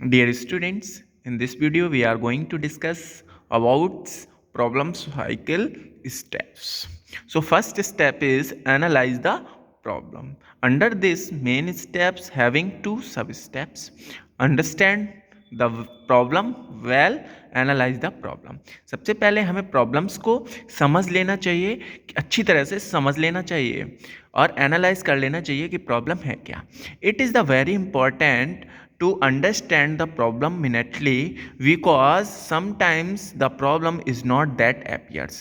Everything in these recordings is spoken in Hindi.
Dear students, in this video we are going to discuss about problem cycle steps. So first step is analyze the problem. Under this main steps having two sub steps. Understand the problem well, analyse the problem. सबसे पहले हमें प्रॉब्लम्स को समझ लेना चाहिए, अच्छी तरह से समझ लेना चाहिए और एनालाइज कर लेना चाहिए कि प्रॉब्लम है क्या. It is the very important to understand the problem minutely because sometimes the problem is not that appears.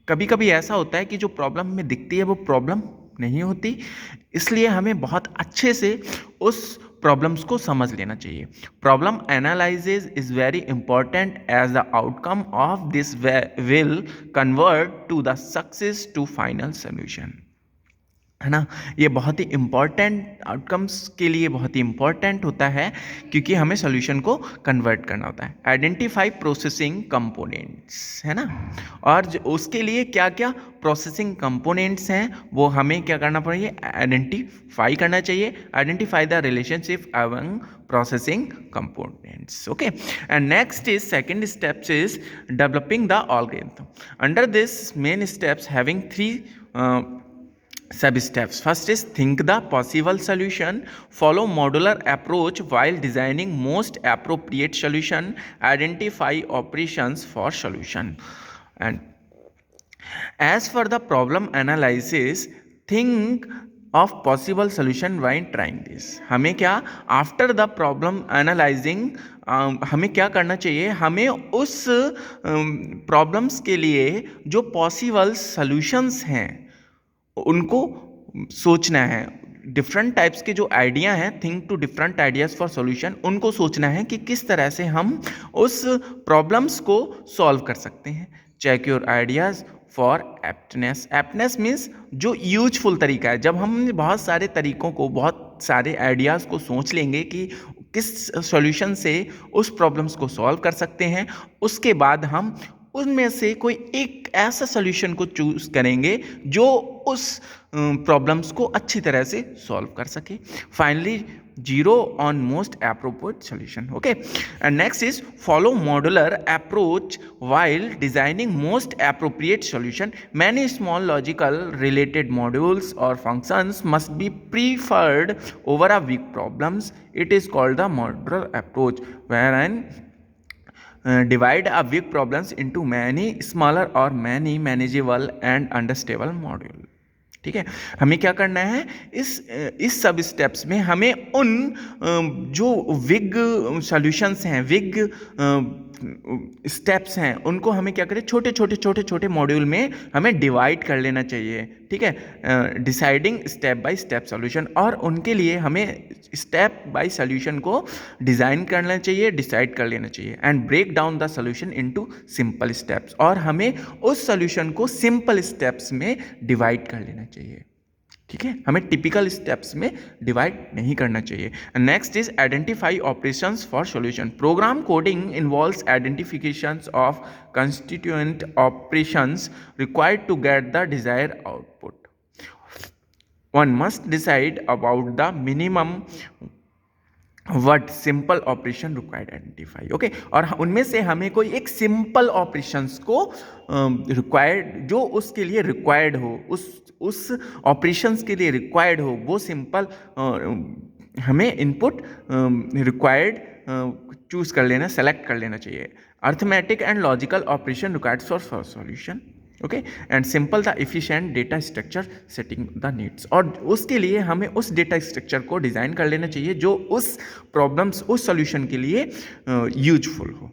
कभी कभी ऐसा होता है कि जो प्रॉब्लम में दिखती है वो प्रॉब्लम नहीं होती, इसलिए हमें बहुत अच्छे से उस प्रॉब्लम्स को समझ लेना चाहिए. Problem analysis is very important as the outcome of this will convert to the success to final solution, है ना. ये बहुत ही इम्पॉर्टेंट आउटकम्स के लिए बहुत ही इम्पॉर्टेंट होता है क्योंकि हमें सॉल्यूशन को कन्वर्ट करना होता है. आइडेंटिफाई प्रोसेसिंग कंपोनेंट्स, है ना. और उसके लिए क्या क्या प्रोसेसिंग कंपोनेंट्स हैं वो हमें क्या करना पड़ेगा, आइडेंटिफाई करना चाहिए. Identify the relationship among processing components. Okay, and next is second steps is developing the algorithm. Under this main steps having three sub steps. First is think the possible solution, follow modular approach while designing most appropriate solution, identify operations for solution. And as for the problem analysis, think of possible solution while trying this. हमें क्या after the problem analyzing हमें क्या करना चाहिए, हमें उस प्रॉब्लम्स के लिए जो पॉसिबल सॉल्यूशंस हैं उनको सोचना है. डिफरेंट टाइप्स के जो आइडिया हैं, think to different ideas for solution, उनको सोचना है कि किस तरह से हम उस प्रॉब्लम्स को सॉल्व कर सकते हैं. Check your ideas for aptness. Aptness means जो यूजफुल तरीका है. जब हम बहुत सारे तरीकों को, बहुत सारे आइडियाज़ को सोच लेंगे कि किस सॉल्यूशन से उस प्रॉब्लम्स को सॉल्व कर सकते हैं, उसके बाद हम उनमें से कोई एक ऐसा सॉल्यूशन को चूज करेंगे जो उस प्रॉब्लम्स को अच्छी तरह से सॉल्व कर सके. Finally zero on most appropriate solution. Okay, and next is follow modular approach while designing most appropriate solution. Many small logical related modules और functions must be preferred over a big problems. It is called the modular approach wherein divide a big problems into many smaller or many manageable and understandable module. ठीक है, हमें क्या करना है, इस सब स्टेप्स में हमें उन जो विग सॉल्यूशंस हैं, विग स्टेप्स हैं, उनको हमें क्या करें, छोटे छोटे छोटे छोटे मॉड्यूल में हमें डिवाइड कर लेना चाहिए. ठीक है, deciding step by step solution, और उनके लिए हमें स्टेप बाय सॉल्यूशन को डिज़ाइन करना चाहिए, डिसाइड कर लेना चाहिए. And break down the solution into simple steps, और हमें उस सॉल्यूशन को सिंपल स्टेप्स में डिवाइड कर लेना चाहिए. ठीक है, हमें टिपिकल स्टेप्स में डिवाइड नहीं करना चाहिए. Next is identify operations for solution. Program coding involves identifications of constituent operations required to get the desired output. One must decide about the minimum what simple operation required identify. Okay, और उनमें से हमें कोई एक सिंपल ऑपरेशंस को रिक्वायर्ड, जो उसके लिए रिक्वायर्ड हो, उस ऑपरेशंस के लिए रिक्वायर्ड हो, वो सिंपल हमें इनपुट रिक्वायर्ड चूज कर लेना, सेलेक्ट कर लेना चाहिए. Arithmetic and logical operation required for solution. Okay, and simple the efficient data structure setting the needs. और उसके लिए हमें उस डेटा स्ट्रक्चर को डिज़ाइन कर लेना चाहिए जो उस प्रॉब्लम्स, उस सॉल्यूशन के लिए यूजफुल हो.